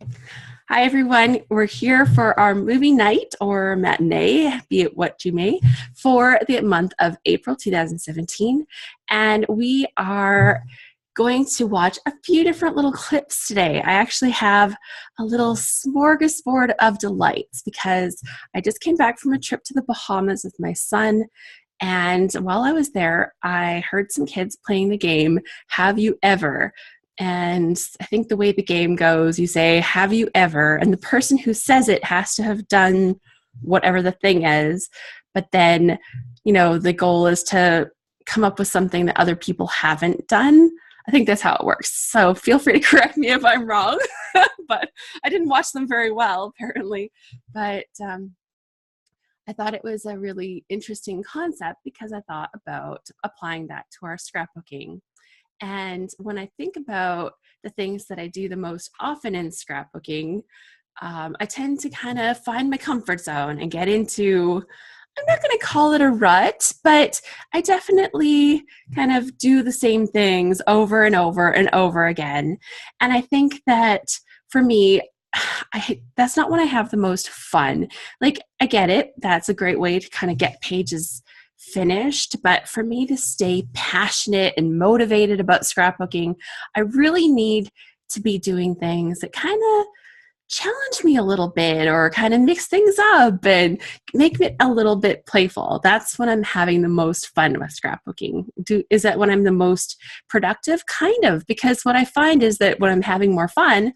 Hi, everyone. We're here for our movie night or matinee, be it what you may, for the month of April 2017. And we are going to watch a few different little clips today. I actually have a little smorgasbord of delights because I just came back from a trip to the Bahamas with my son. And while I was there, I heard some kids playing the game, Have You Ever? And I think the way the game goes, you say, Have you ever? And the person who says it has to have done whatever the thing is. But then, the goal is to come up with something that other people haven't done. I think that's how it works. So feel free to correct me if I'm wrong. But I didn't watch them very well, apparently. But I thought it was a really interesting concept because I thought about applying that to our scrapbooking. And when I think about the things that I do the most often in scrapbooking, I tend to kind of find my comfort zone and get into, I'm not going to call it a rut, but I definitely kind of do the same things over and over and over again. And I think that for me, that's not when I have the most fun. Like, I get it. That's a great way to kind of get pages finished. But for me to stay passionate and motivated about scrapbooking, I really need to be doing things that kind of challenge me a little bit or kind of mix things up and make it a little bit playful. That's when I'm having the most fun with scrapbooking. Is that when I'm the most productive? Kind of, because what I find is that when I'm having more fun,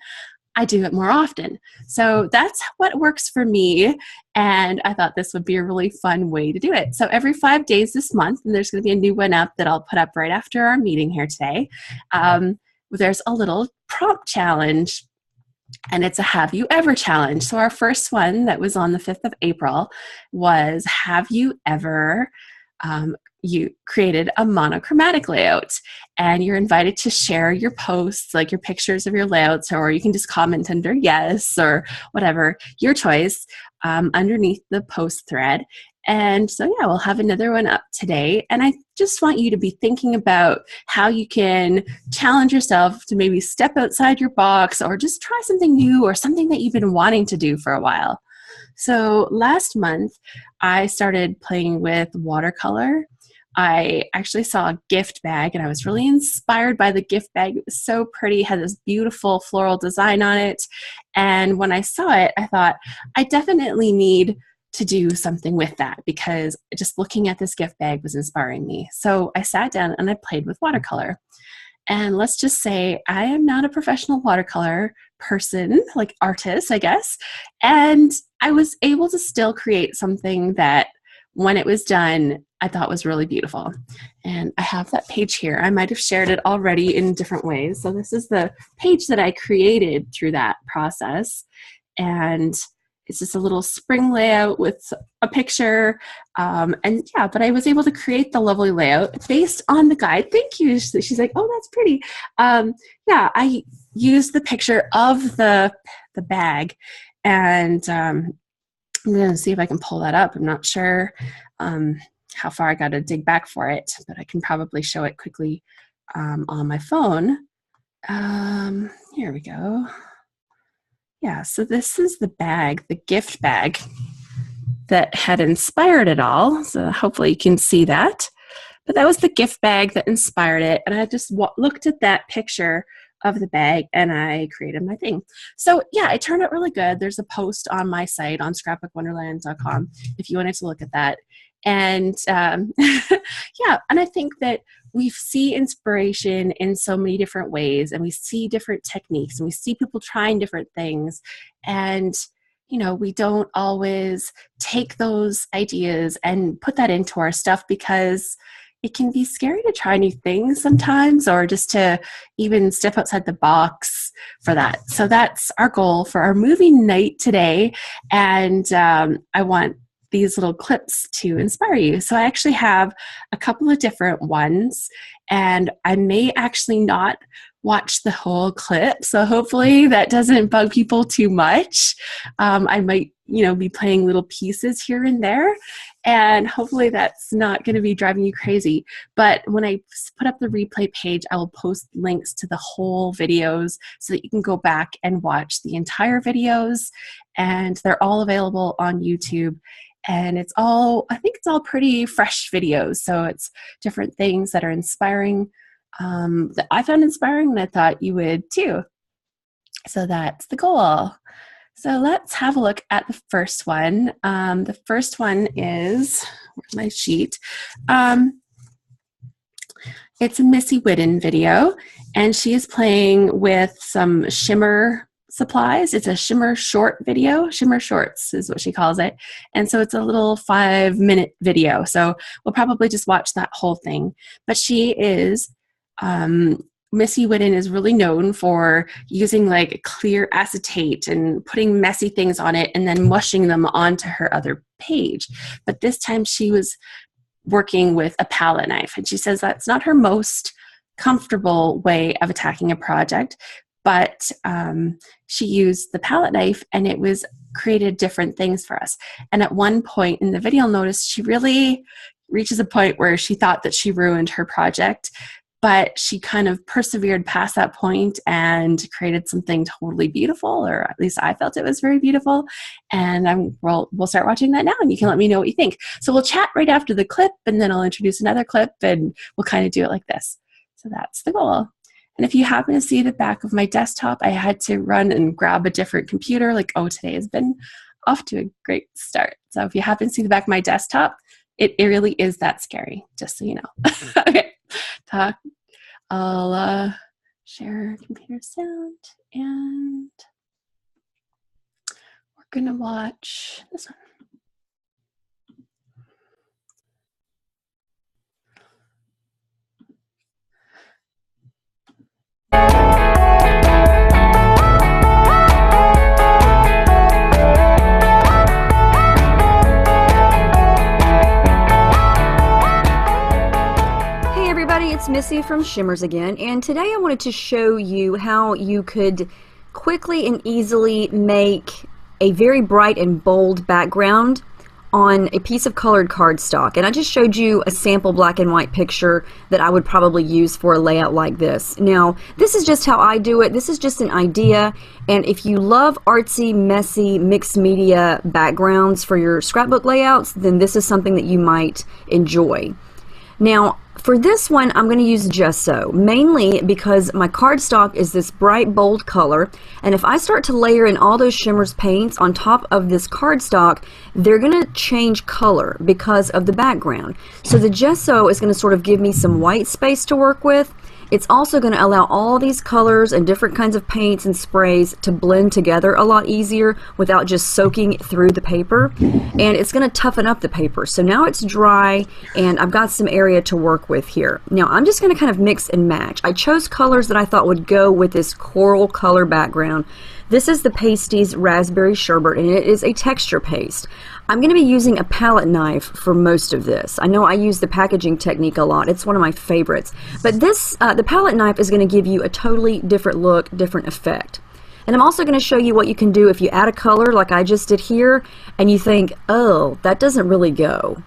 I do it more often. So that's what works for me. And I thought this would be a really fun way to do it. So every 5 days this month, and there's going to be a new one up that I'll put up right after our meeting here today, there's a little prompt challenge. And it's a Have You Ever challenge. So our first one that was on the 5th of April was, have you ever you created a monochromatic layout? And you're invited to share your posts, like your pictures of your layouts, or you can just comment under yes or whatever, your choice, underneath the post thread. And so, yeah, we'll have another one up today. And I just want you to be thinking about how you can challenge yourself to maybe step outside your box or just try something new or something that you've been wanting to do for a while. So last month, I started playing with watercolor. I actually saw a gift bag and I was really inspired by the gift bag. It was so pretty, had this beautiful floral design on it. And when I saw it, I thought, I definitely need to do something with that because just looking at this gift bag was inspiring me. So I sat down and I played with watercolor. And let's just say I am not a professional watercolor person, like artist, I guess. And I was able to still create something that when it was done, I thought was really beautiful. And I have that page here. I might have shared it already in different ways. So this is the page that I created through that process. And it's just a little spring layout with a picture. But I was able to create the lovely layout based on the guide. Thank you. She's like, oh, that's pretty. I used the picture of the bag. And I'm going to see if I can pull that up. I'm not sure how far I got to dig back for it, but I can probably show it quickly on my phone. Here we go. Yeah, so this is the bag, the gift bag that had inspired it all. So hopefully you can see that. But that was the gift bag that inspired it. And I just looked at that picture of the bag and I created my thing. So yeah, it turned out really good. There's a post on my site on scrapbookwonderland.com if you wanted to look at that. And and I think that we see inspiration in so many different ways and we see different techniques and we see people trying different things. And, we don't always take those ideas and put that into our stuff because it can be scary to try new things sometimes or just to even step outside the box for that. So that's our goal for our movie night today. And I want these little clips to inspire you. So I actually have a couple of different ones and I may actually not watch the whole clip. So hopefully that doesn't bug people too much. I might, be playing little pieces here and there. and hopefully that's not going to be driving you crazy. But when I put up the replay page, I will post links to the whole videos so that you can go back and watch the entire videos, and they're all available on YouTube. And it's all, I think it's all pretty fresh videos. So it's different things that are inspiring, that I found inspiring, and I thought you would too. So that's the goal. So let's have a look at the first one. The first one is, where's my sheet? It's a Missy Whitten video, and she is playing with some shimmer supplies. It's a shimmer short video. Shimmer shorts is what she calls it. And so it's a little 5-minute video. So we'll probably just watch that whole thing. But she is, Missy Whitten is really known for using like clear acetate and putting messy things on it and then mushing them onto her other page. But this time she was working with a palette knife, and she says that's not her most comfortable way of attacking a project, but she used the palette knife and it was created different things for us. And at one point in the video, notice she really reaches a point where she thought that she ruined her project, but she kind of persevered past that point and created something totally beautiful, or at least I felt it was very beautiful. And we'll start watching that now, and you can let me know what you think. So we'll chat right after the clip, and then I'll introduce another clip, and we'll kind of do it like this. So that's the goal. And if you happen to see the back of my desktop, I had to run and grab a different computer. Like, oh, today has been off to a great start. So if you happen to see the back of my desktop, it really is that scary, just so you know. Okay. I'll share computer sound, and we're gonna watch this one. It's Missy from Shimmers again, and today I wanted to show you how you could quickly and easily make a very bright and bold background on a piece of colored cardstock. And I just showed you a sample black and white picture that I would probably use for a layout like this. Now, this is just how I do it. This is just an idea, and if you love artsy, messy, mixed media backgrounds for your scrapbook layouts, then this is something that you might enjoy. Now, for this one, I'm going to use gesso, mainly because my cardstock is this bright, bold color, and if I start to layer in all those Shimmers paints on top of this cardstock, they're going to change color because of the background. So the gesso is going to sort of give me some white space to work with. It's also going to allow all these colors and different kinds of paints and sprays to blend together a lot easier without just soaking through the paper. And it's going to toughen up the paper. So now it's dry and I've got some area to work with here. Now I'm just going to kind of mix and match. I chose colors that I thought would go with this coral color background. This is the Pasties Raspberry Sherbet, and it is a texture paste. I'm going to be using a palette knife for most of this. I know I use the packaging technique a lot. It's one of my favorites. But this, the palette knife is going to give you a totally different look, different effect. And I'm also going to show you what you can do if you add a color like I just did here, and you think, oh, that doesn't really go.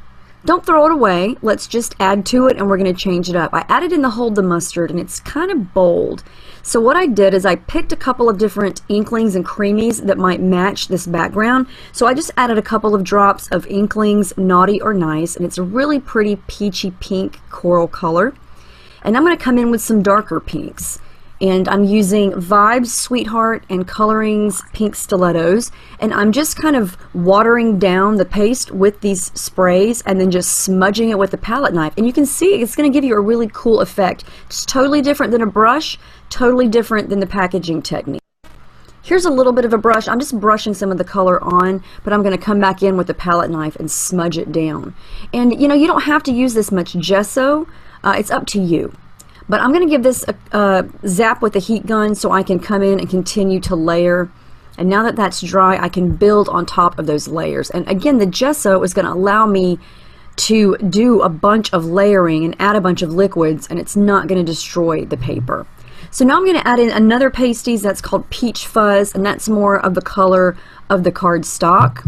Don't throw it away. Let's just add to it, and we're going to change it up. I added in the Hold the Mustard, and it's kind of bold. So what I did is I picked a couple of different Inklings and Creamies that might match this background. So I just added a couple of drops of Inklings Naughty or Nice, and it's a really pretty peachy pink coral color. And I'm going to come in with some darker pinks. And I'm using Vibes Sweetheart and Coloring's Pink Stilettos, and I'm just kind of watering down the paste with these sprays and then just smudging it with the palette knife. And you can see it's going to give you a really cool effect. It's totally different than a brush, totally different than the packaging technique. Here's a little bit of a brush. I'm just brushing some of the color on, but I'm going to come back in with the palette knife and smudge it down. And you know, you don't have to use this much gesso. It's up to you. But I'm going to give this a zap with the heat gun so I can come in and continue to layer. And now that that's dry, I can build on top of those layers. And again, the gesso is going to allow me to do a bunch of layering and add a bunch of liquids, and it's not going to destroy the paper. So now I'm going to add in another Pasties that's called Peach Fuzz, and that's more of the color of the cardstock.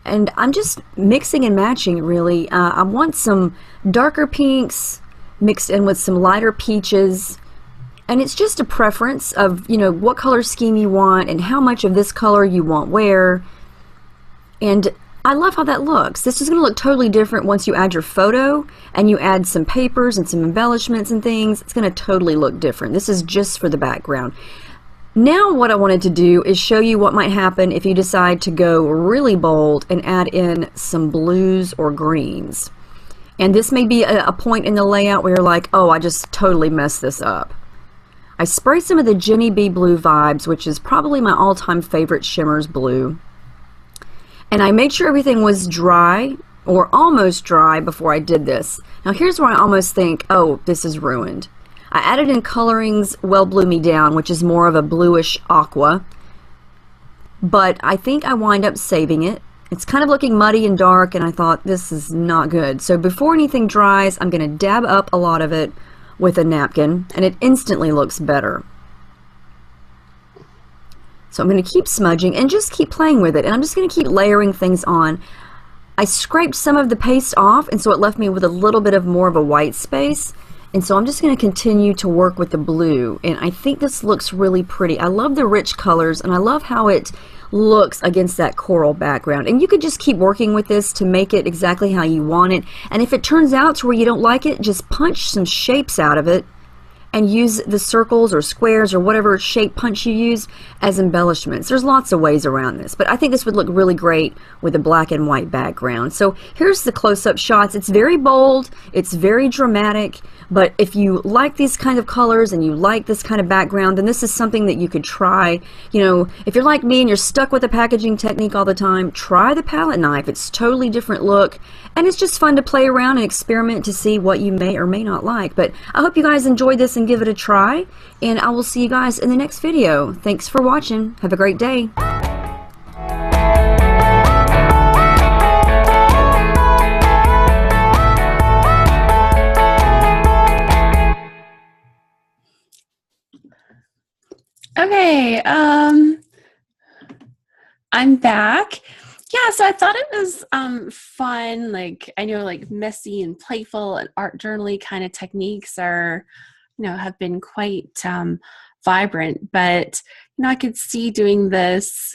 and I'm just mixing and matching, really. I want some darker pinks mixed in with some lighter peaches, and it's just a preference of, you know, what color scheme you want and how much of this color you want where. And I love how that looks. This is going to look totally different once you add your photo and you add some papers and some embellishments and things. It's going to totally look different. This is just for the background. Now what I wanted to do is show you what might happen if you decide to go really bold and add in some blues or greens. And this may be a point in the layout where you're like, oh, I just totally messed this up. I sprayed some of the Jenny B Blue Vibes, which is probably my all-time favorite Shimmers blue. And I made sure everything was dry, or almost dry, before I did this. Now here's where I almost think, oh, this is ruined. I added in Coloring's Well Blue Me Down, which is more of a bluish aqua, but I think I wind up saving it. It's kind of looking muddy and dark, and I thought this is not good. So before anything dries, I'm going to dab up a lot of it with a napkin, and it instantly looks better. So I'm going to keep smudging and just keep playing with it, and I'm just going to keep layering things on. I scraped some of the paste off, and so it left me with a little bit of more of a white space. And so I'm just going to continue to work with the blue, and I think this looks really pretty. I love the rich colors, and I love how it looks against that coral background. And you could just keep working with this to make it exactly how you want it. And if it turns out to where you don't like it, just punch some shapes out of it and use the circles or squares or whatever shape punch you use as embellishments. There's lots of ways around this, but I think this would look really great with a black and white background. So here's the close-up shots. It's very bold, it's very dramatic, but if you like these kind of colors and you like this kind of background, then this is something that you could try. You know, if you're like me and you're stuck with the packaging technique all the time, try the palette knife. It's totally different look, and it's just fun to play around and experiment to see what you may or may not like. But I hope you guys enjoyed this and give it a try, and I will see you guys in the next video. Thanks for watching. Have a great day. Okay, I'm back. Yeah, so I thought it was fun. Like, I know like messy and playful and art journaly kind of techniques are, you know, have been quite vibrant, but you know, I could see doing this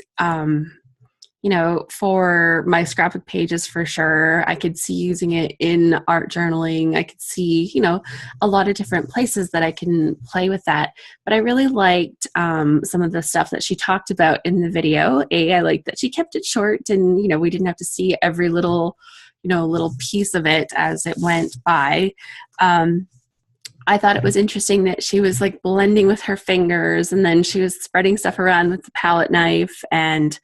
you know, for my scrapbook pages for sure. I could see using it in art journaling. I could see, you know, a lot of different places that I can play with that. But I really liked some of the stuff that she talked about in the video. I liked that she kept it short, and, you know, we didn't have to see every little, you know, little piece of it as it went by. I thought it was interesting that she was like blending with her fingers, and then she was spreading stuff around with the palette knife, and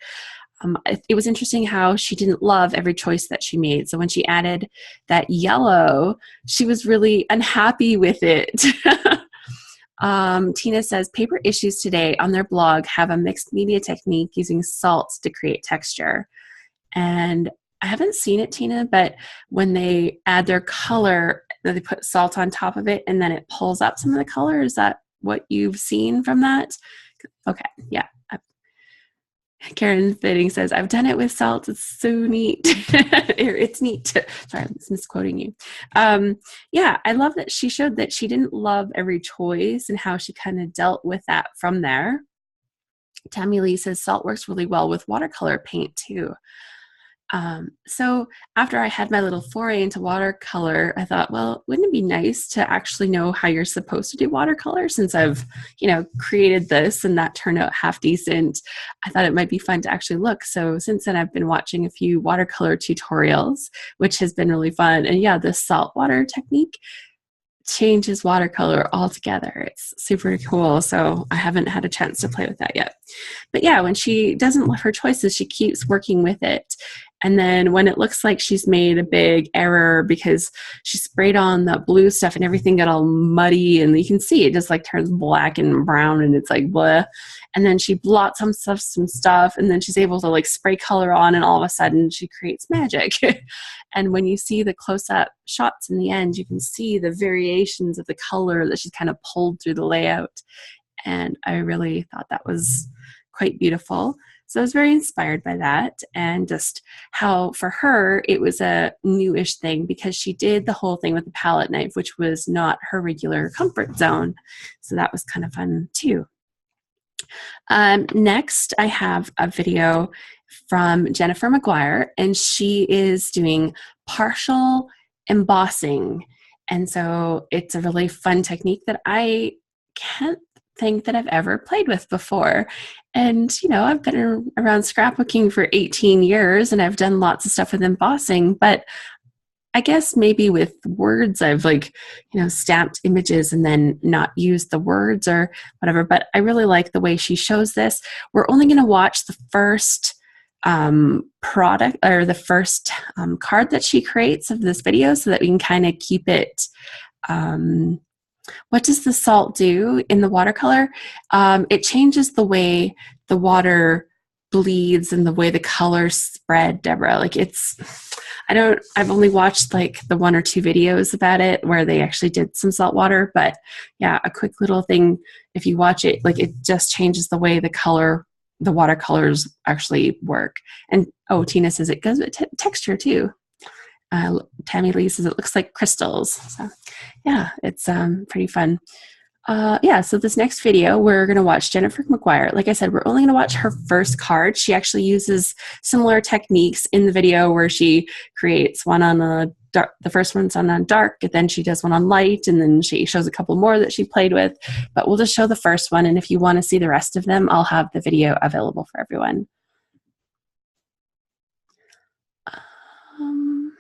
it was interesting how she didn't love every choice that she made. So when she added that yellow, she was really unhappy with it. Tina says, Paper Issues today on their blog have a mixed media technique using salts to create texture. And I haven't seen it, Tina, but when they add their color, they put salt on top of it and then it pulls up some of the color. Is that what you've seen from that? Okay, yeah. Karen Fitting says, I've done it with salt. It's so neat. It's neat. Sorry, I'm misquoting you. Yeah, I love that she showed that she didn't love every choice and how she kind of dealt with that from there. Tammy Lee says, salt works really well with watercolor paint too. So after I had my little foray into watercolor, I thought, well, wouldn't it be nice to actually know how you're supposed to do watercolor, since I've, you know, created this and that turned out half decent. I thought it might be fun to actually look. So since then I've been watching a few watercolor tutorials, which has been really fun. And yeah, the salt water technique changes watercolor altogether. It's super cool. So I haven't had a chance to play with that yet. But yeah, when she doesn't love her choices, she keeps working with it. And then when it looks like she's made a big error because she sprayed on the blue stuff and everything got all muddy, and you can see it just like turns black and brown and it's like blah. And then she blots some stuff, and then she's able to like spray color on, and all of a sudden she creates magic. And when you see the close-up shots in the end, you can see the variations of the color that she's kind of pulled through the layout. And I really thought that was quite beautiful. So I was very inspired by that, and just how for her it was a newish thing because she did the whole thing with the palette knife, which was not her regular comfort zone. So that was kind of fun too. Next, I have a video from Jennifer McGuire, and she is doing partial embossing. And so it's a really fun technique that I can't think that I've ever played with before. And, you know, I've been around scrapbooking for 18 years and I've done lots of stuff with embossing, but I guess maybe with words, I've like, you know, stamped images and then not used the words or whatever. But I really like the way she shows this. We're only going to watch the first product or the first card that she creates of this video so that we can kind of keep it. What does the salt do in the watercolor? It changes the way the water bleeds and the way the colors spread, Deborah. Like I've only watched like the one or two videos about it where they actually did some salt water, but yeah, a quick little thing. If you watch it, like it just changes the way the watercolors actually work. And oh, Tina says it goes with texture too. Tammy Lee says it looks like crystals. So yeah, it's pretty fun. Yeah, so this next video, we're going to watch Jennifer McGuire. Like I said, we're only going to watch her first card. She actually uses similar techniques in the video where she creates one on a dark, the first one's on a dark, and then she does one on light, and then she shows a couple more that she played with. But we'll just show the first one, and if you want to see the rest of them, I'll have the video available for everyone. Um,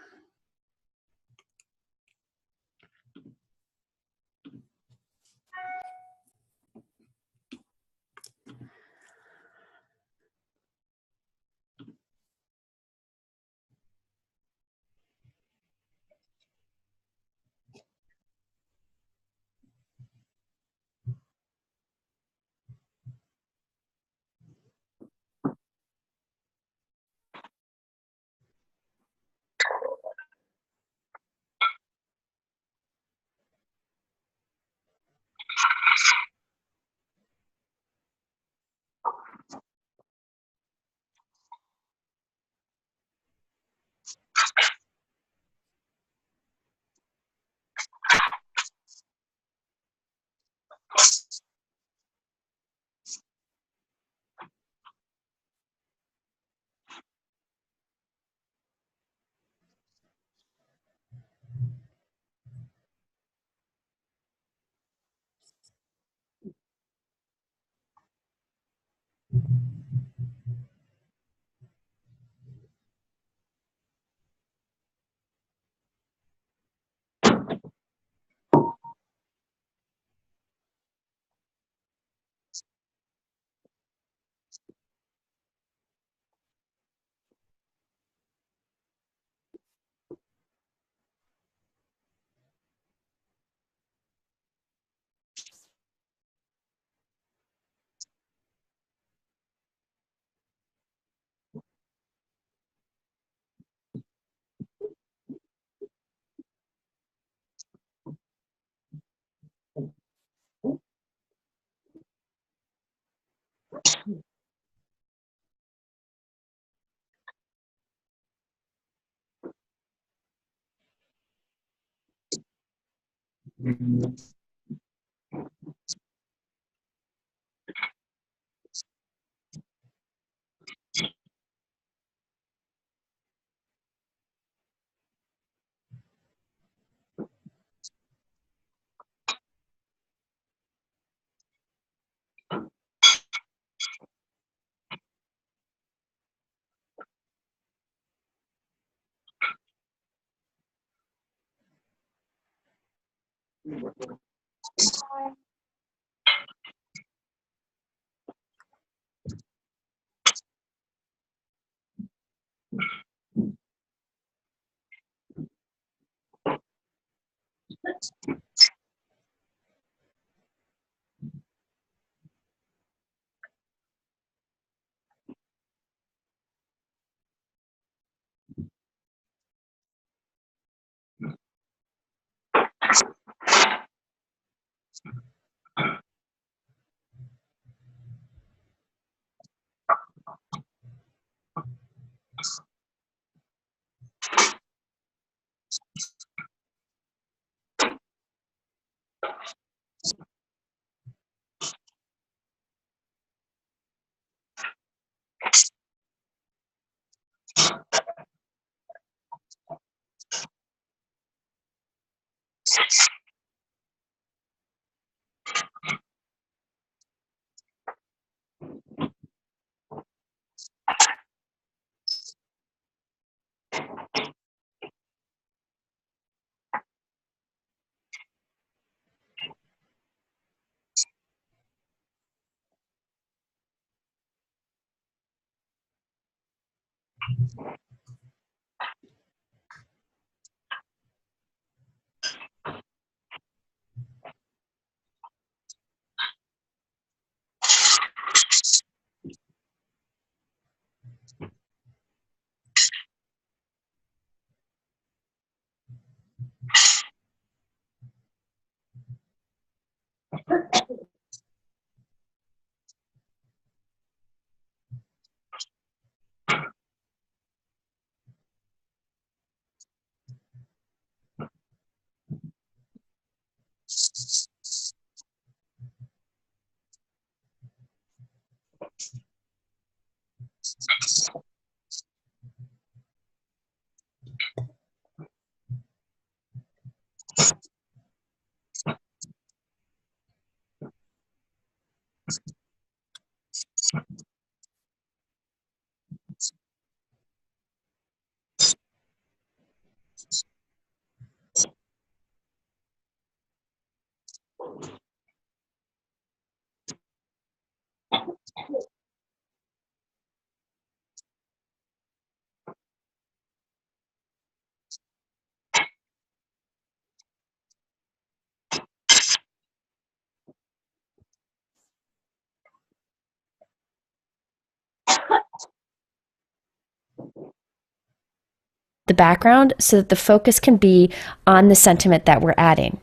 The background so that the focus can be on the sentiment that we're adding.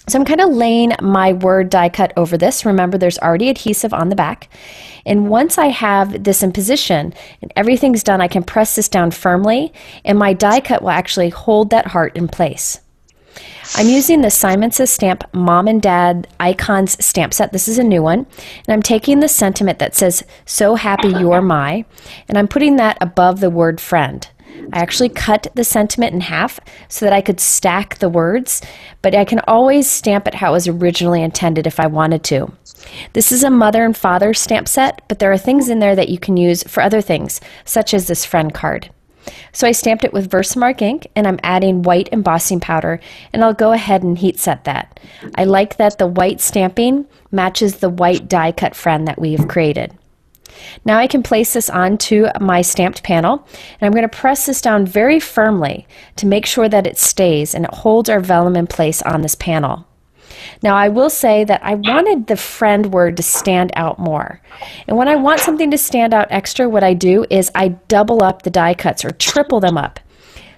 So I'm kind of laying my word die cut over this. Remember, there's already adhesive on the back. And once I have this in position and everything's done, I can press this down firmly and my die cut will actually hold that heart in place. I'm using the Simon Says Stamp Mom and Dad Icons stamp set. This is a new one. And I'm taking the sentiment that says, "So happy you're my," and I'm putting that above the word friend. I actually cut the sentiment in half so that I could stack the words, but I can always stamp it how it was originally intended if I wanted to. This is a mother and father stamp set, but there are things in there that you can use for other things, such as this friend card. So I stamped it with Versamark ink, and I'm adding white embossing powder, and I'll go ahead and heat set that. I like that the white stamping matches the white die cut friend that we have created. Now I can place this onto my stamped panel, and I'm going to press this down very firmly to make sure that it stays and it holds our vellum in place on this panel. Now I will say that I wanted the friend word to stand out more. And when I want something to stand out extra, what I do is I double up the die cuts or triple them up.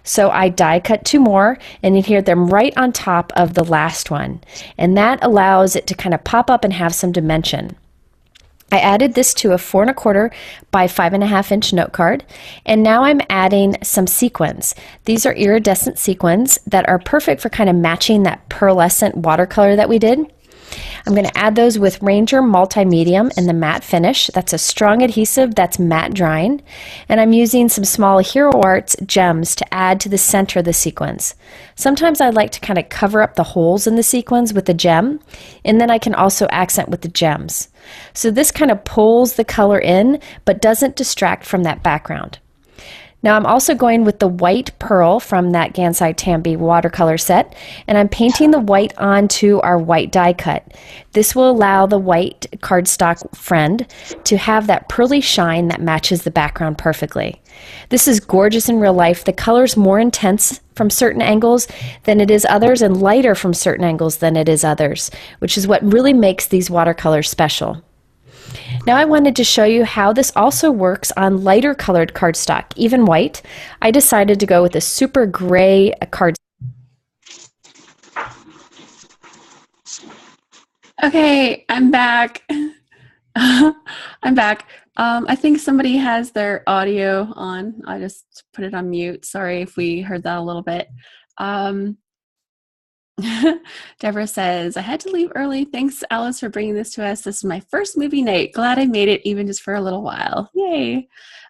So I die cut 2 more and adhere them right on top of the last one. And that allows it to kind of pop up and have some dimension. I added this to a 4 1/4 by 5.5 inch note card, and now I'm adding some sequins. These are iridescent sequins that are perfect for kind of matching that pearlescent watercolor that we did. I'm going to add those with Ranger Multi-Medium in the matte finish. That's a strong adhesive that's matte drying. And I'm using some small Hero Arts gems to add to the center of the sequins. Sometimes I like to kind of cover up the holes in the sequins with the gem, and then I can also accent with the gems. So this kind of pulls the color in, but doesn't distract from that background. Now I'm also going with the white pearl from that Gansai Tambi watercolor set, and I'm painting the white onto our white die cut. This will allow the white cardstock friend to have that pearly shine that matches the background perfectly. This is gorgeous in real life. The color's more intense from certain angles than it is others, and lighter from certain angles than it is others, which is what really makes these watercolors special. Now I wanted to show you how this also works on lighter colored cardstock, even white. I decided to go with a super gray card. Okay, I'm back. I'm back. I think somebody has their audio on. I just put it on mute. Sorry if we heard that a little bit. Deborah says, I had to leave early. Thanks, Alice, for bringing this to us. This is my first movie night. Glad I made it, even just for a little while. Yay.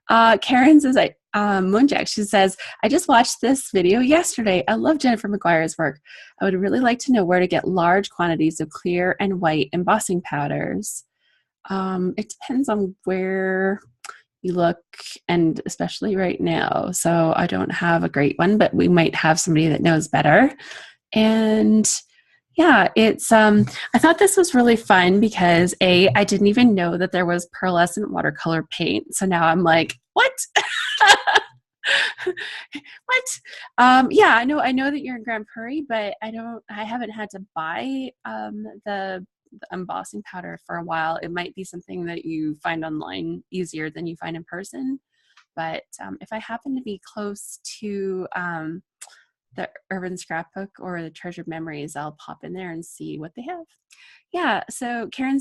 Karen says, Moonjack, she says, I just watched this video yesterday. I love Jennifer McGuire's work. I would really like to know where to get large quantities of clear and white embossing powders. It depends on where you look, and especially right now. So I don't have a great one, but we might have somebody that knows better. And yeah, it's I thought this was really fun because I didn't even know that there was pearlescent watercolor paint. So now I'm like, what? What? Yeah, I know that you're in Grand Prairie, but I haven't had to buy the embossing powder for a while. It might be something that you find online easier than you find in person. But if I happen to be close to the Urban Scrapbook or the Treasured Memories, I'll pop in there and see what they have. Yeah, so Karen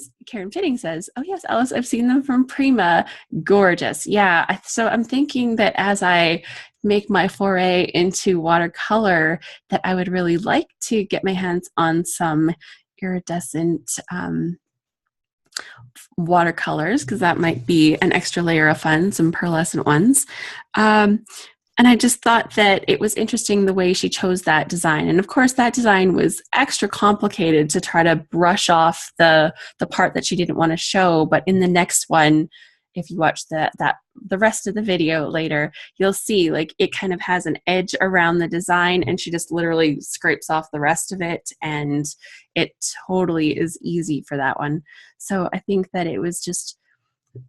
Fitting says, "Oh yes, Alice, I've seen them from Prima. Gorgeous." Yeah, so I'm thinking that as I make my foray into watercolor, that I would really like to get my hands on some iridescent watercolors, because that might be an extra layer of fun, some pearlescent ones. And I just thought that it was interesting the way she chose that design. And of course, that design was extra complicated to try to brush off the part that she didn't want to show. But in the next one, if you watch the rest of the video later, you'll see like it kind of has an edge around the design, and she just literally scrapes off the rest of it, and it totally is easy for that one. So I think that it was just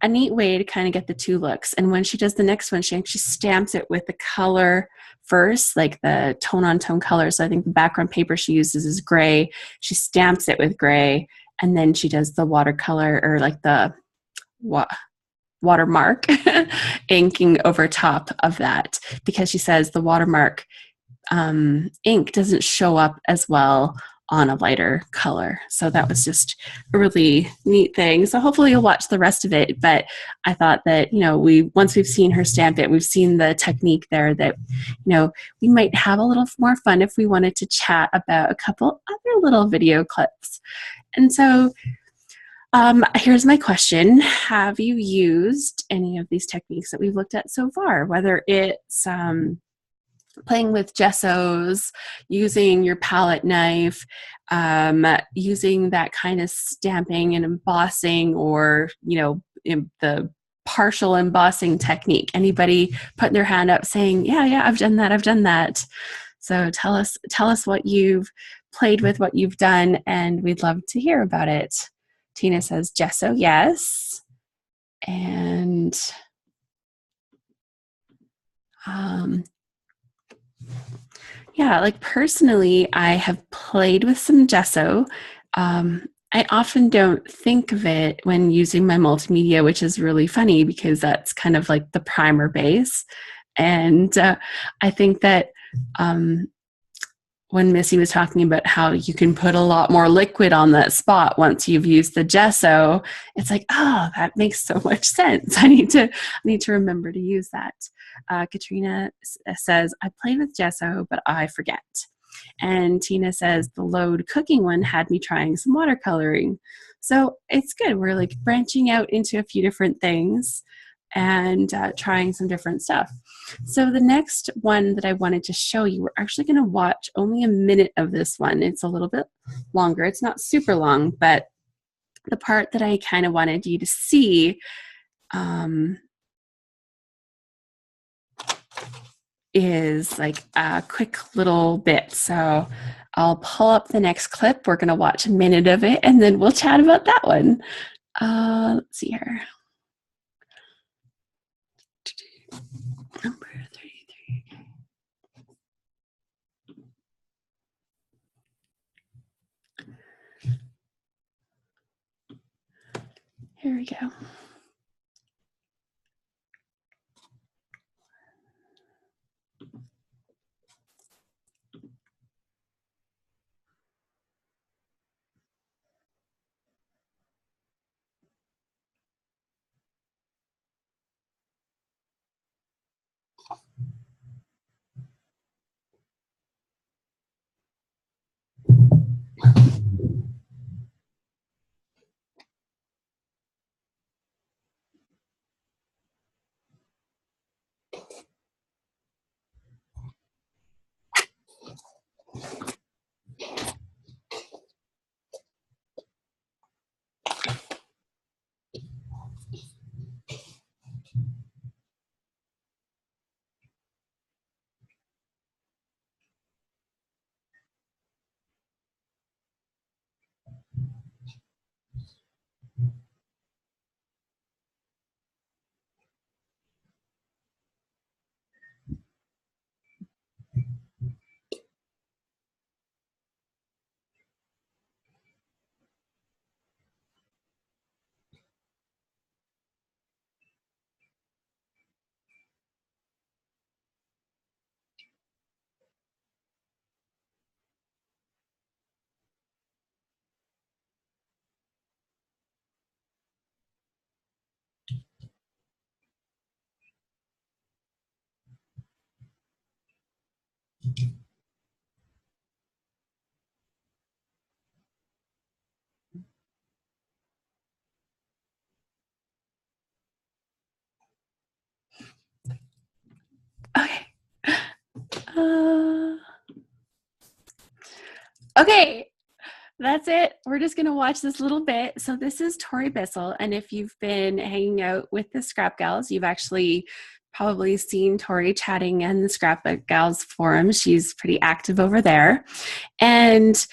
a neat way to kind of get the two looks. And when she does the next one, she actually stamps it with the color first, like the tone on tone color. So I think the background paper she uses is gray. She stamps it with gray, and then she does the watercolor, or like the watermark inking over top of that, because she says the watermark ink doesn't show up as well on a lighter color. So that was just a really neat thing. So hopefully you'll watch the rest of it. But I thought that, once we've seen her stamp it, we've seen the technique there, that, we might have a little more fun if we wanted to chat about a couple other little video clips. And so here's my question. Have you used any of these techniques that we've looked at so far, whether it's playing with gessos, using your palette knife, using that kind of stamping and embossing, or, the partial embossing technique? Anybody putting their hand up saying, yeah, I've done that. So tell us what you've played with, what you've done, and we'd love to hear about it. Tina says gesso, yes. And yeah, like personally, I have played with some gesso. I often don't think of it when using my multimedia, which is really funny because that's kind of like the primer base. And I think that when Missy was talking about how you can put a lot more liquid on that spot once you've used the gesso, it's like, oh, that makes so much sense. I need to remember to use that. Katrina says, I played with gesso, but I forget. And Tina says, the load cooking one had me trying some watercoloring. So it's good. We're like branching out into a few different things and trying some different stuff. So the next one that I wanted to show you, we're actually going to watch only a minute of this one. It's a little bit longer. It's not super long, but the part that I kind of wanted you to see is like a quick little bit. So I'll pull up the next clip. We're going to watch a minute of it, and then we'll chat about that one. Let's see here. Number 33. Here we go. Okay. Okay. That's it. We're just going to watch this little bit. So this is Tori Bissell. And if you've been hanging out with the Scrap Gals, you've actually probably seen Tori chatting in the Scrap Gals forum. She's pretty active over there. And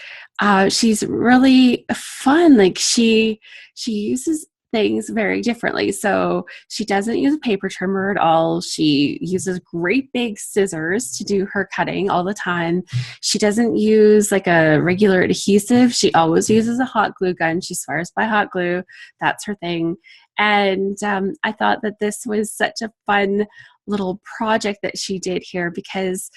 she's really fun. Like she uses things very differently. So she doesn't use a paper trimmer at all. She uses great big scissors to do her cutting all the time. She doesn't use like a regular adhesive. She always uses a hot glue gun. She swears by hot glue. That's her thing. And I thought that this was such a fun little project that she did here, because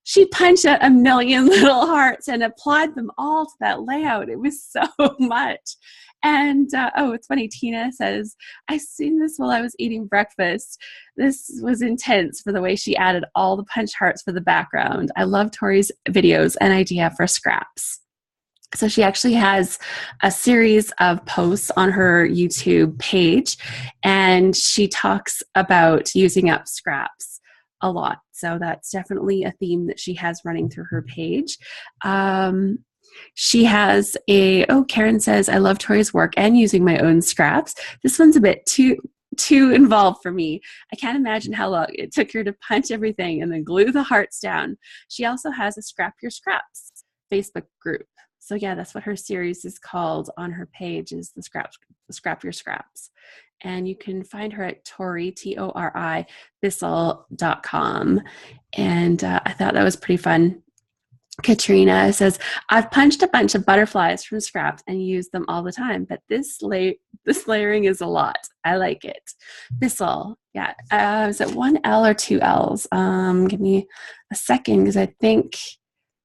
she punched out a million little hearts and applied them all to that layout. It was so much. And, oh, it's funny. Tina says, I seen this while I was eating breakfast. This was intense for the way she added all the punch hearts for the background. I love Tori's videos and idea for scraps. So she actually has a series of posts on her YouTube page, and she talks about using up scraps a lot. So that's definitely a theme that she has running through her page. She has Karen says, I love Tori's work and using my own scraps. This one's a bit too involved for me. I can't imagine how long it took her to punch everything and then glue the hearts down. She also has a Scrap Your Scraps Facebook group. So yeah, that's what her series is called on her page, is the Scrap Your Scraps. And you can find her at Tori, Tori, Bissell.com. And I thought that was pretty fun. Katrina says, I've punched a bunch of butterflies from scraps and used them all the time, but this layering is a lot. I like it. Bissell, yeah. Is it one L or two L's? Give me a second, because I think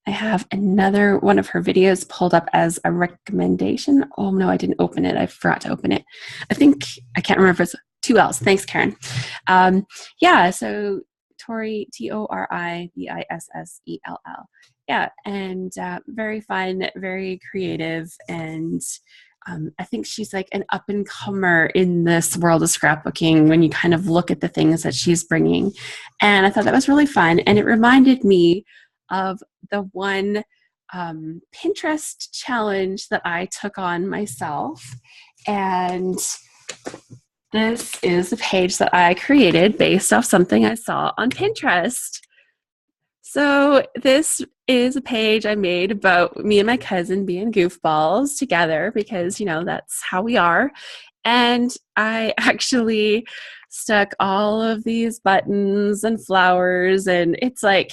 I have another one of her videos pulled up as a recommendation. Oh no, I didn't open it. I forgot to open it. I can't remember if it's two L's. Thanks, Karen. Yeah, so Tori, ToriBissell. Yeah, and very fun, very creative, and I think she's like an up-and-comer in this world of scrapbooking when you kind of look at the things that she's bringing. And I thought that was really fun, and it reminded me of the one Pinterest challenge that I took on myself. And this is a page that I created based off something I saw on Pinterest. So this is a page I made about me and my cousin being goofballs together, because, that's how we are. And I actually stuck all of these buttons and flowers, and it's like,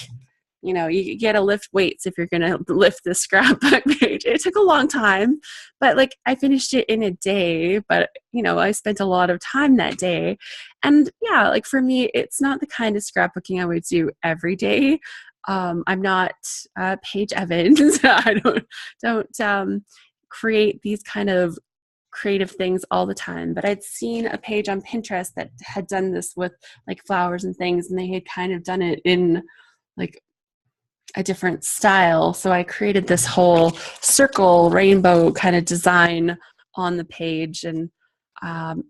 you get to lift weights if you're going to lift this scrapbook page. It took a long time, but I finished it in a day, but I spent a lot of time that day. And yeah, for me, it's not the kind of scrapbooking I would do every day. I'm not Paige Evans. I don't create these kind of creative things all the time, but I'd seen a page on Pinterest that had done this with flowers and things, and they had kind of done it in a different style. So I created this whole circle rainbow kind of design on the page, and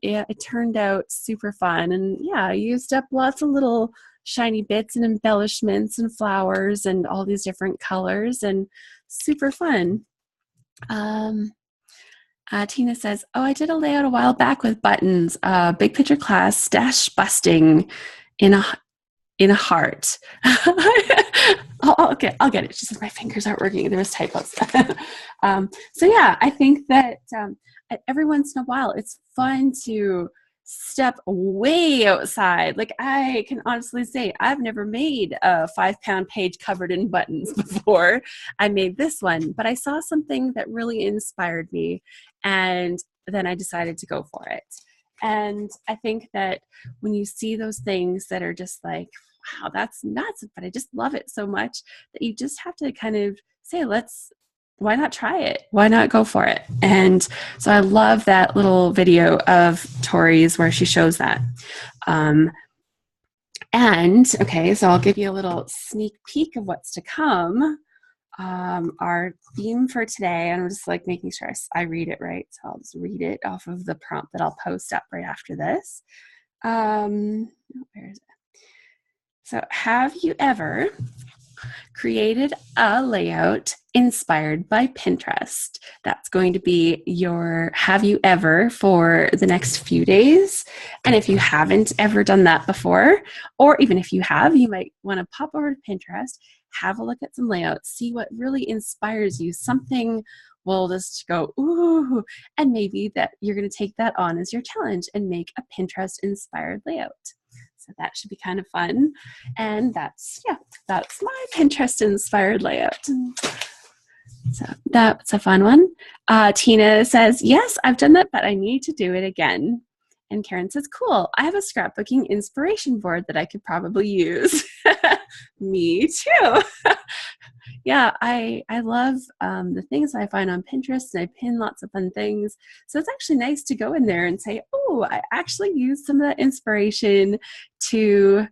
it turned out super fun. And yeah, I used up lots of little shiny bits and embellishments and flowers and all these different colors, and super fun. Tina says, I did a layout a while back with buttons, big picture class, stash busting in a heart. Okay, I'll get it. She says my fingers aren't working. There was typos. So yeah, I think that every once in a while, it's fun to step way outside. I can honestly say I've never made a 5-pound page covered in buttons before. I made this one, but I saw something that really inspired me, and then I decided to go for it. And I think that when you see those things that are just wow, that's nuts, but I just love it so much, that you just have to kind of say, why not try it? Why not go for it? And so I love that little video of Tori's where she shows that. And okay, so I'll give you a little sneak peek of what's to come. Our theme for today, and I'm just like making sure I read it right, so I'll just read it off of the prompt that I'll post up right after this. Where is it? So, have you ever created a layout inspired by Pinterest? That's going to be your have you ever for the next few days. And if you haven't ever done that before, or even if you have, you might want to pop over to Pinterest, have a look at some layouts, see what really inspires you. Something will just go, ooh, and maybe that you're going to take that on as your challenge and make a Pinterest inspired layout. So that should be kind of fun. And that's my Pinterest inspired layout. So that's a fun one. Tina says, yes, I've done that, but I need to do it again. And Karen says, cool, I have a scrapbooking inspiration board that I could probably use. Me too. Yeah, I love the things I find on Pinterest, and I pin lots of fun things. So it's actually nice to go in there and say, oh, I actually used some of that inspiration to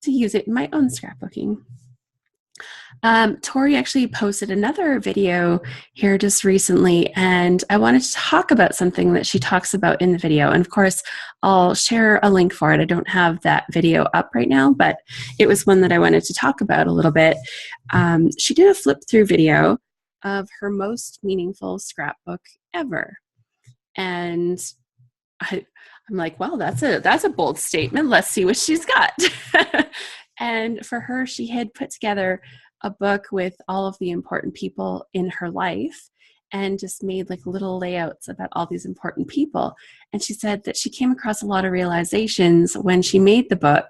use it in my own scrapbooking. Tori actually posted another video here just recently, and I wanted to talk about something that she talks about in the video. And of course, I'll share a link for it. I don't have that video up right now, but it was one that I wanted to talk about a little bit. She did a flip through video of her most meaningful scrapbook ever. And I'm like, well, that's a bold statement. Let's see what she's got. And for her, she had put together a book with all of the important people in her life and just made like little layouts about all these important people. And she said that she came across a lot of realizations when she made the book,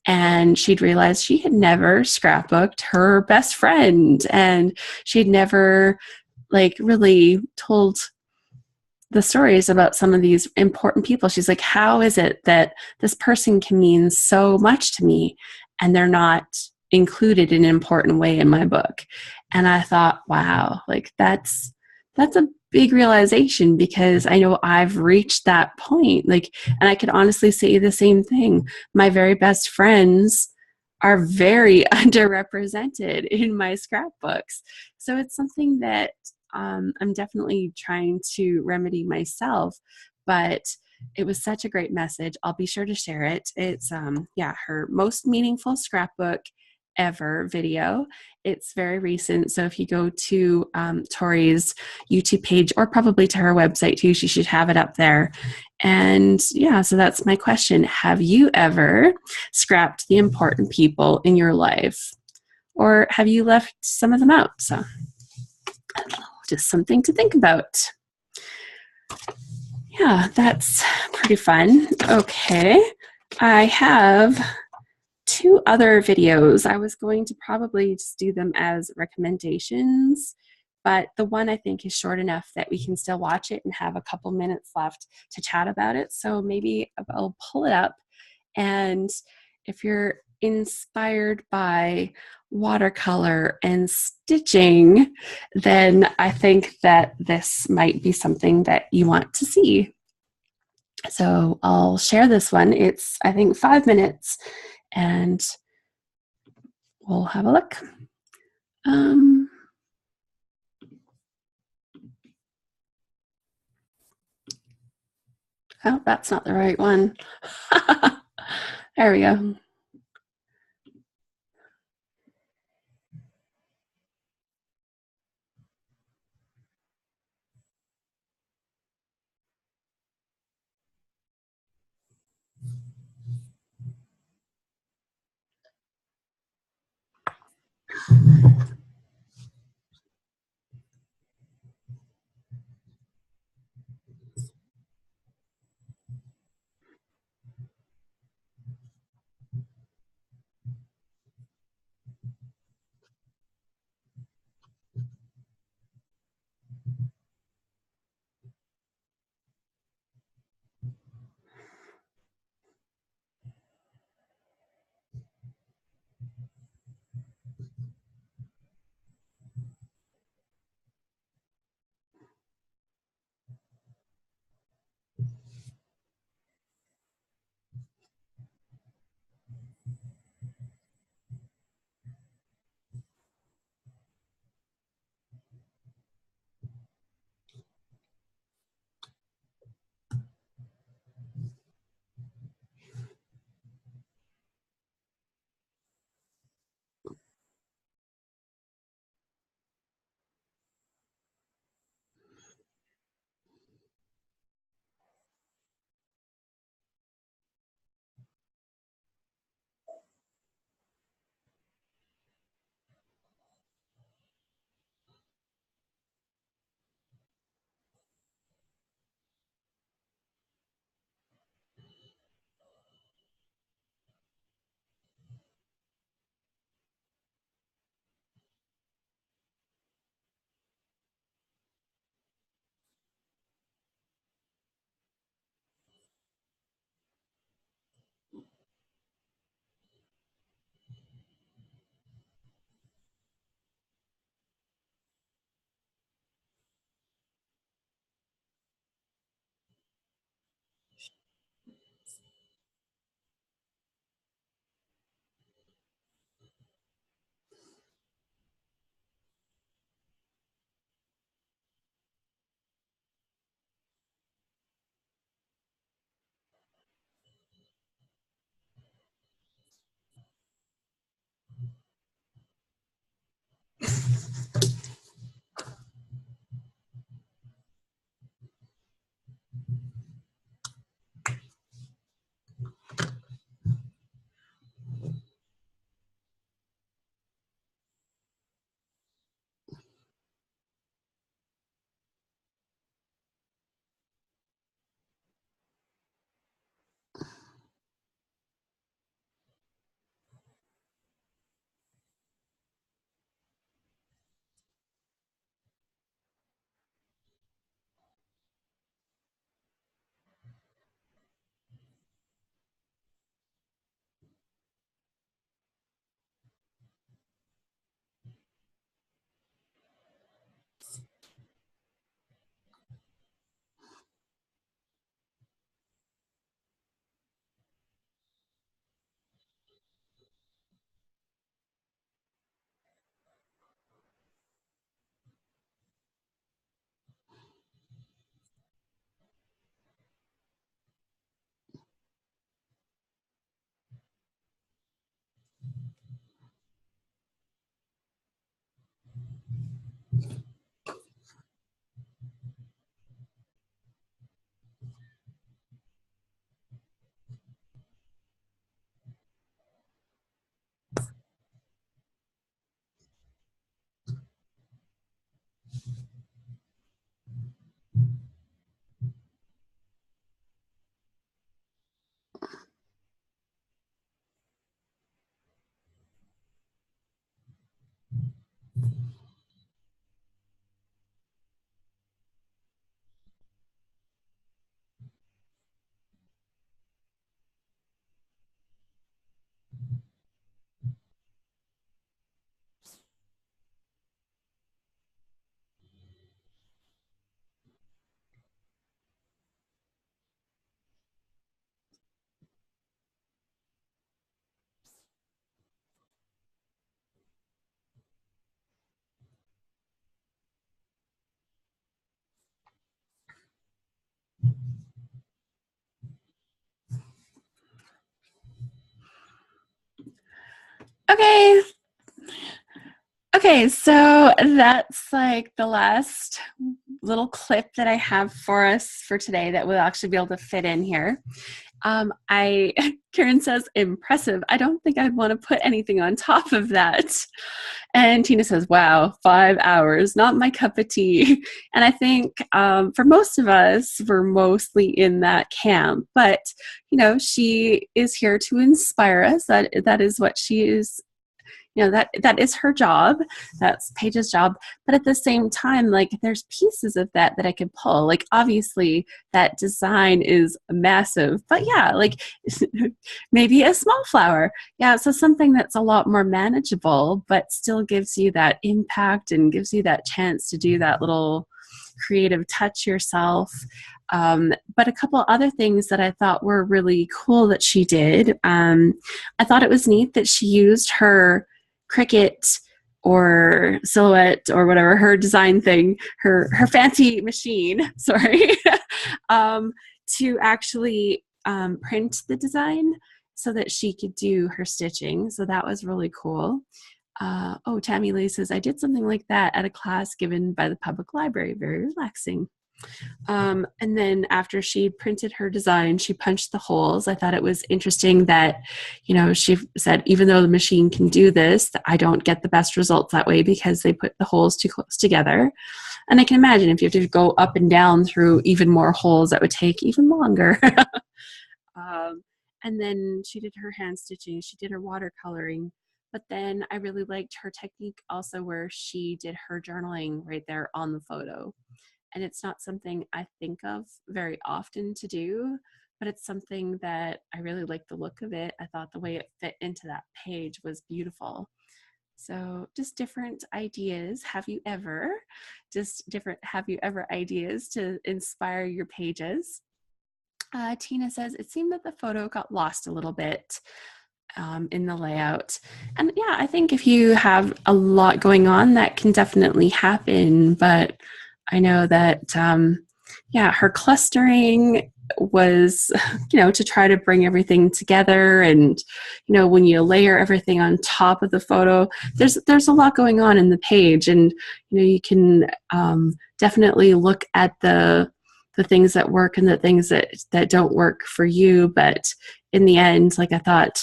and she'd realized she had never scrapbooked her best friend, and she'd never like really told the stories about some of these important people. She's like, how is it that this person can mean so much to me and they're not included in an important way in my book? And I thought, wow, like that's a big realization, because I know I've reached that point. Like, and I can honestly say the same thing. My very best friends are very underrepresented in my scrapbooks. So it's something that I'm definitely trying to remedy myself, but it was such a great message. I'll be sure to share it. It's her most meaningful scrapbook ever video. It's very recent, so if you go to Tori's YouTube page, or probably to her website too, she should have it up there. And yeah, so that's my question. Have you ever scrapped the important people in your life, or have you left some of them out? So just something to think about. Yeah, that's pretty fun. Okay, I have 2 other videos. I was going to probably just do them as recommendations, but the one I think is short enough that we can still watch it and have a couple minutes left to chat about it. So maybe I'll pull it up, and if you're inspired by watercolor and stitching, then I think that this might be something that you want to see. So I'll share this one. It's, I think, 5 minutes, and we'll have a look. Oh, that's not the right one. There we go. Okay. Okay, so that's like the last little clip that I have for us for today that we'll actually be able to fit in here. Karen says, impressive. I don't think I'd want to put anything on top of that. And Tina says, wow, 5 hours, not my cup of tea. And I think for most of us, we're mostly in that camp. But, she is here to inspire us. That is what she is. That is her job. That's Paige's job. But at the same time, like, there's pieces of that I could pull. Like, obviously that design is massive, but yeah, like maybe a small flower. Yeah. So something that's a lot more manageable, but still gives you that impact and gives you that chance to do that little creative touch yourself. But a couple other things that I thought were really cool that she did. I thought it was neat that she used her Cricut or Silhouette or whatever, her design thing, her fancy machine, sorry, to actually print the design so that she could do her stitching. So that was really cool. Tammy Lee says, I did something like that at a class given by the public library. Very relaxing. And then after she printed her design, she punched the holes. I thought it was interesting that, she said, even though the machine can do this, I don't get the best results that way because they put the holes too close together. And I can imagine if you have to go up and down through even more holes, that would take even longer. And then she did her hand stitching. She did her watercoloring. But then I really liked her technique also where she did her journaling right there on the photo. And it's not something I think of very often to do, but it's something that I really like the look of it. I thought the way it fit into that page was beautiful. So just different ideas. Have you ever ideas to inspire your pages? Tina says, it seemed that the photo got lost a little bit in the layout. And yeah, I think if you have a lot going on, that can definitely happen. But I know that, her clustering was, to try to bring everything together. And, when you layer everything on top of the photo, there's a lot going on in the page. And, you can definitely look at the things that work and the things that don't work for you. But in the end, like I thought,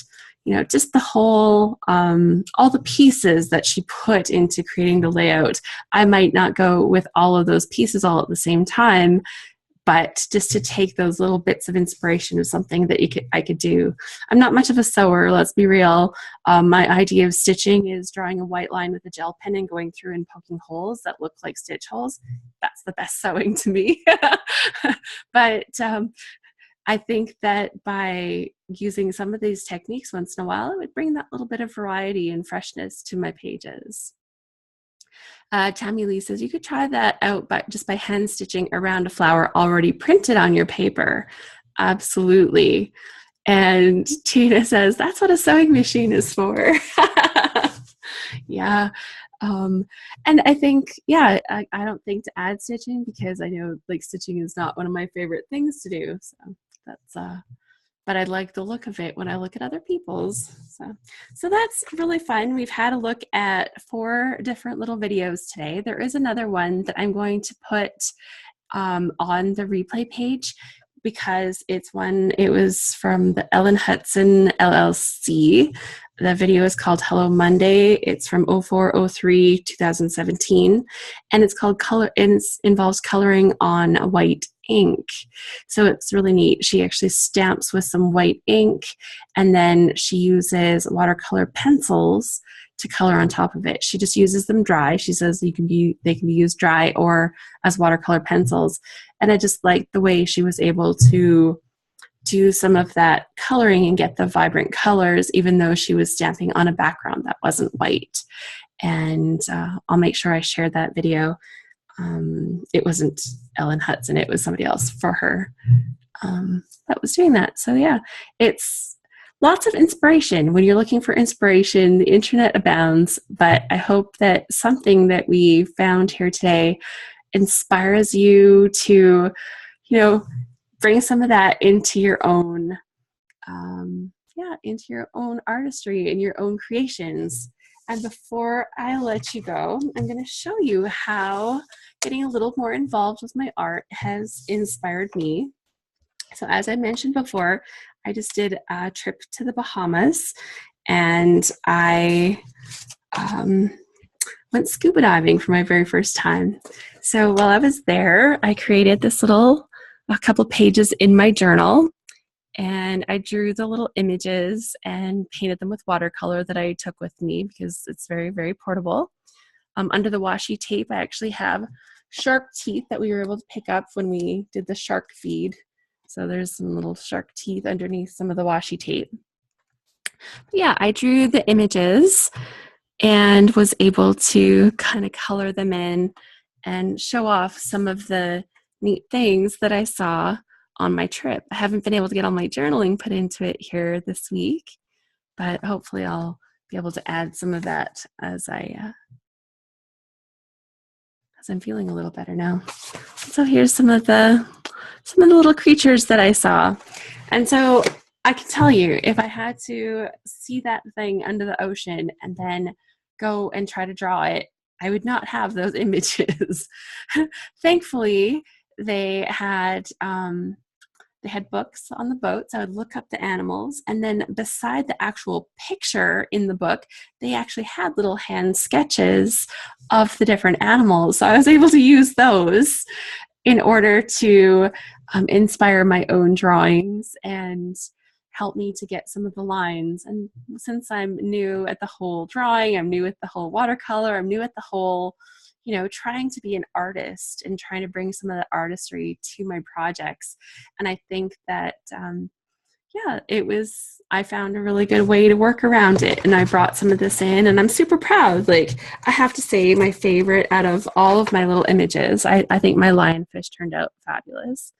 just the whole, all the pieces that she put into creating the layout. I might not go with all of those pieces all at the same time, but just to take those little bits of inspiration is something that I could do. I'm not much of a sewer, let's be real. My idea of stitching is drawing a white line with a gel pen and going through and poking holes that look like stitch holes. That's the best sewing to me. But I think that by using some of these techniques once in a while, it would bring that little bit of variety and freshness to my pages. Tammy Lee says, you could try that out just by hand stitching around a flower already printed on your paper. Absolutely. And Tina says, that's what a sewing machine is for. Yeah. And I think, I don't think to add stitching because I know like stitching is not one of my favorite things to do. So that's, but I like the look of it when I look at other people's. So that's really fun. We've had a look at 4 different little videos today. There is another one that I'm going to put on the replay page because it was from the Ellen Hudson LLC. The video is called Hello Monday. It's from 04/03/2017, and it's called Color. And it involves coloring on white ink. So it's really neat. She actually stamps with some white ink, and then she uses watercolor pencils to color on top of it. She just uses them dry. She says they can be used dry or as watercolor pencils. And I just like the way she was able to do some of that coloring and get the vibrant colors, even though she was stamping on a background that wasn't white. And I'll make sure I share that video. It wasn't Ellen Hudson, it was somebody else for her that was doing that. So yeah, it's lots of inspiration. When you're looking for inspiration, the internet abounds, but I hope that something that we found here today inspires you to, bring some of that into your own into your own artistry and your own creations. And before I let you go, I'm going to show you how getting a little more involved with my art has inspired me. So as I mentioned before, I just did a trip to the Bahamas, and I went scuba diving for my very first time. So while I was there, I created this a couple pages in my journal, and I drew the little images and painted them with watercolor that I took with me because it's very, very portable. Under the washi tape, I actually have shark teeth that we were able to pick up when we did the shark feed. So there's some little shark teeth underneath some of the washi tape. But yeah, I drew the images and was able to kind of color them in and show off some of the neat things that I saw on my trip. I haven't been able to get all my journaling put into it here this week, but hopefully I'll be able to add some of that as I'm feeling a little better now. So here's some of the little creatures that I saw. And so I can tell you, if I had to see that thing under the ocean and then go and try to draw it, I would not have those images. Thankfully, they had books on the boat, so I would look up the animals, and then beside the actual picture in the book, they actually had little hand sketches of the different animals. So I was able to use those in order to inspire my own drawings and help me to get some of the lines. And since I'm new at the whole drawing, I'm new at the whole watercolor, I'm new at the whole, trying to be an artist and trying to bring some of the artistry to my projects. And I think that, I found a really good way to work around it. And I brought some of this in, and I'm super proud. Like, I have to say, my favorite out of all of my little images, I think my lionfish turned out fabulous.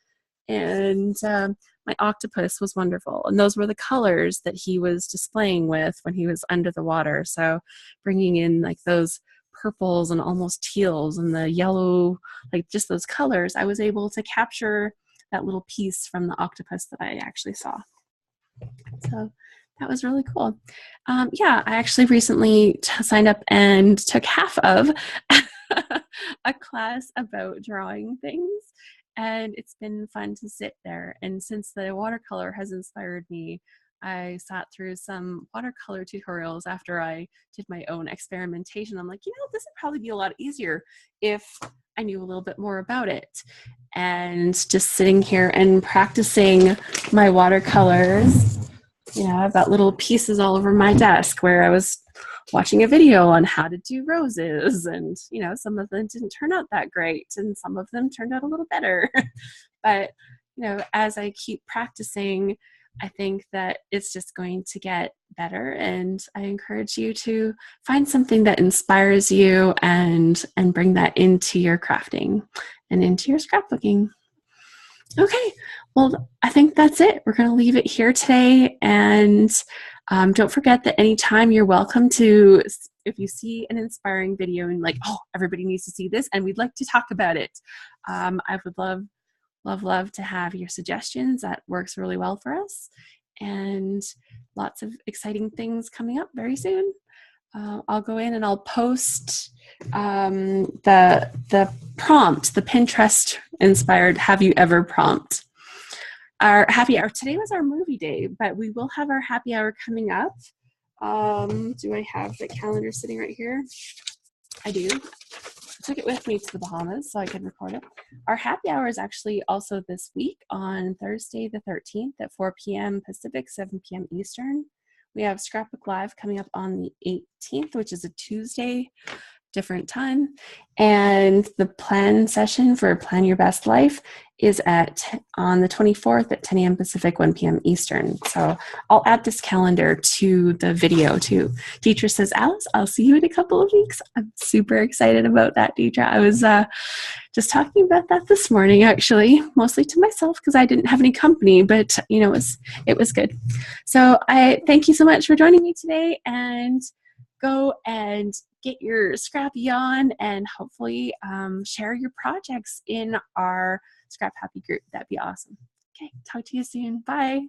And my octopus was wonderful. And those were the colors that he was displaying with when he was under the water. So bringing in like those purples and almost teals and the yellow, like just those colors, I was able to capture that little piece from the octopus that I actually saw. So that was really cool. I actually recently signed up and took half of a class about drawing things. And it's been fun to sit there. And since the watercolor has inspired me, I sat through some watercolor tutorials after I did my own experimentation. I'm like, this would probably be a lot easier if I knew a little bit more about it. And just sitting here and practicing my watercolors, I've got little pieces all over my desk where I was watching a video on how to do roses, and some of them didn't turn out that great and some of them turned out a little better. But as I keep practicing, I think that it's just going to get better, and I encourage you to find something that inspires you and bring that into your crafting and into your scrapbooking. Okay, well, I think that's it. We're going to leave it here today, and don't forget that anytime you're welcome to, if you see an inspiring video and like, oh, everybody needs to see this and we'd like to talk about it, I would love to have your suggestions. That works really well for us, and lots of exciting things coming up very soon. I'll go in and I'll post the prompt, the Pinterest inspired "Have you ever" prompt. Our happy hour today was our movie day, but we will have our happy hour coming up. Do I have the calendar sitting right here? I do. I took it with me to the Bahamas so I could record it. Our happy hour is actually also this week on Thursday the 13th at 4 p.m. Pacific, 7 p.m. Eastern. We have Scrapbook Live coming up on the 18th, which is a Tuesday, different time. And the plan session for Plan Your Best Life is on the 24th at 10 a.m. Pacific, 1 p.m. Eastern. So I'll add this calendar to the video too. Deidre says, Alice, I'll see you in a couple of weeks. I'm super excited about that, Deidre. I was just talking about that this morning, actually, mostly to myself because I didn't have any company, but it was good. So I thank you so much for joining me today, and go and get your Scrappy on and hopefully share your projects in our Scrap Happy group. That'd be awesome. Okay, talk to you soon. Bye.